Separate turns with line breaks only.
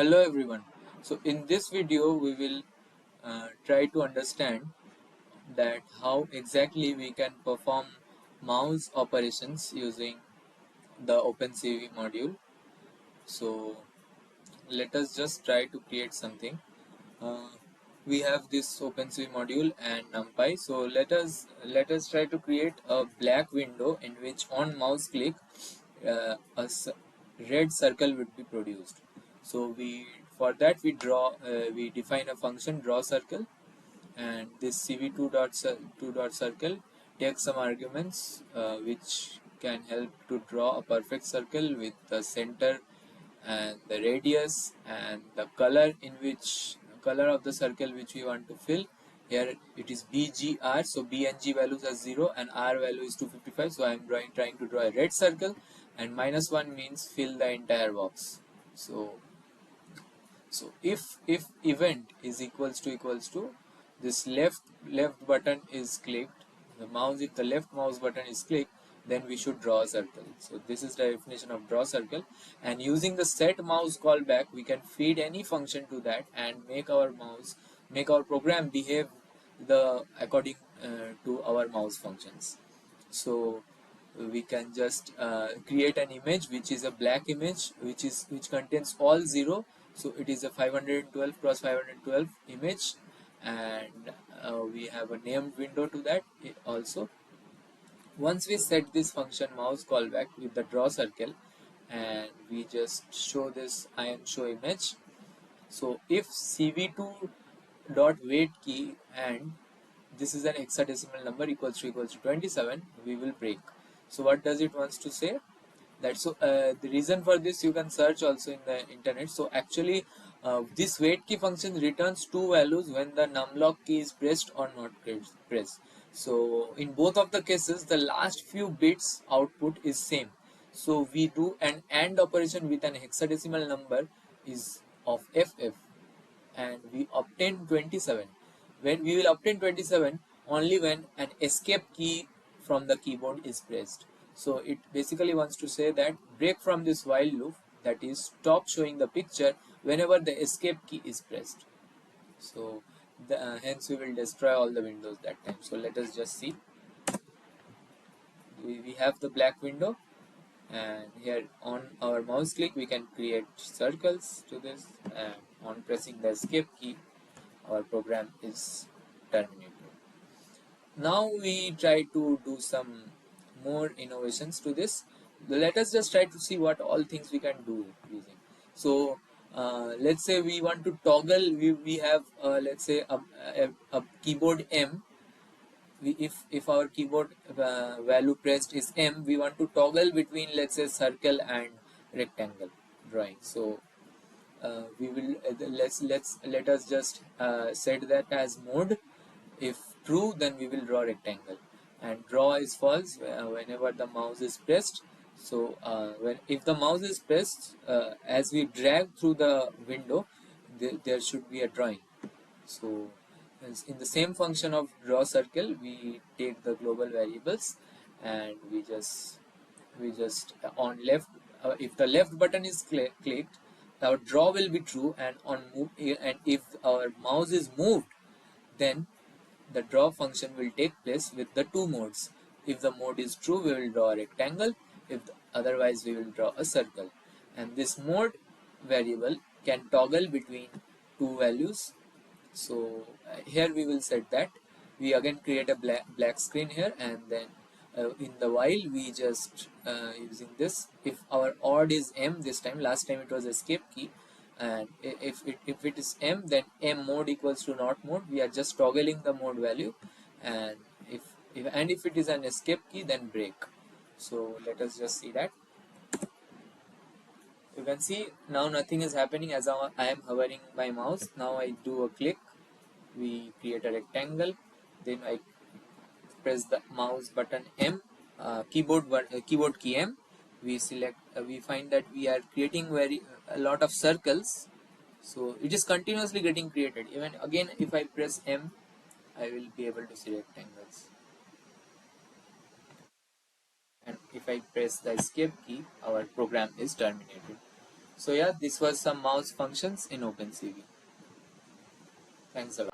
Hello everyone. So in this video we will try to understand that how exactly we can perform mouse operations using the OpenCV module. So let us just try to create something. Uh, we have this OpenCV module and NumPy. So let us try to create a black window in which on mouse click a red circle would be produced. So for that we define a function draw circle, and this cv2 dot circle takes some arguments which can help to draw a perfect circle with the center and the radius and the color of the circle which we want to fill. Here it is BGR, so B and G values are 0 and R value is 255. So I am trying to draw a red circle, and -1 means fill the entire box. So if event is equals to this left button is clicked, the mouse, if the left mouse button is clicked, then we should draw a circle. So this is the definition of draw circle, and using the set mouse callback we can feed any function to that and make our program behave according to our mouse functions. So we can just create an image which is a black image which contains all 0. So it is a 512 cross 512 image, and we have a named window to that also. Once we set this function mouse callback with the draw circle, and we just show this show image. So if cv2 dot wait key, and this is an hexadecimal number equals to 27, we will break. So what does it wants to say? The reason for this you can search also in the internet. So actually this wait key function returns two values when the numlock key is pressed or not pressed. So in both of the cases the last few bits output is same. So we do an AND operation with an hexadecimal number is of FF, and we obtain 27. When we will obtain 27 only when an escape key from the keyboard is pressed. So it basically wants to say that break from this while loop, that is stop showing the picture whenever the escape key is pressed. So hence we will destroy all the windows that time. So let us just see. We have the black window, and here on our mouse click we can create circles to this, and on pressing the escape key our program is terminated. Now we try to do some more innovations to this. Let us just try to see what all things we can do using. So let's say we want to toggle, we have let's say a keyboard M. If our keyboard value pressed is M, we want to toggle between, let's say, circle and rectangle drawing. So we will let us just set that as mode. If true, then we will draw rectangle, and draw is false whenever the mouse is pressed. So if the mouse is pressed, as we drag through the window, there should be a drawing. So in the same function of draw circle, we take the global variables, and we just on left, if the left button is clicked, our draw will be true, and on move, and if our mouse is moved, then the draw function will take place with the two modes. If the mode is true, we will draw a rectangle. Otherwise, we will draw a circle. And this mode variable can toggle between two values. So here we will set that. We again create a black screen here, and then in the while we just using this. If our odd is M this time, last time it was escape key, and if it is M, then M mode equals to not mode. We are just toggling the mode value, and if it is an escape key, then break. So let us just see that. You can see now nothing is happening as I am hovering my mouse. Now I do a click, we create a rectangle, then I press the mouse button M, keyboard key M. We select, we find that we are creating a lot of circles. So it is continuously getting created. Even again, if I press M, I will be able to see rectangles. And if I press the escape key, our program is terminated. So yeah, this was some mouse functions in OpenCV. Thanks a lot.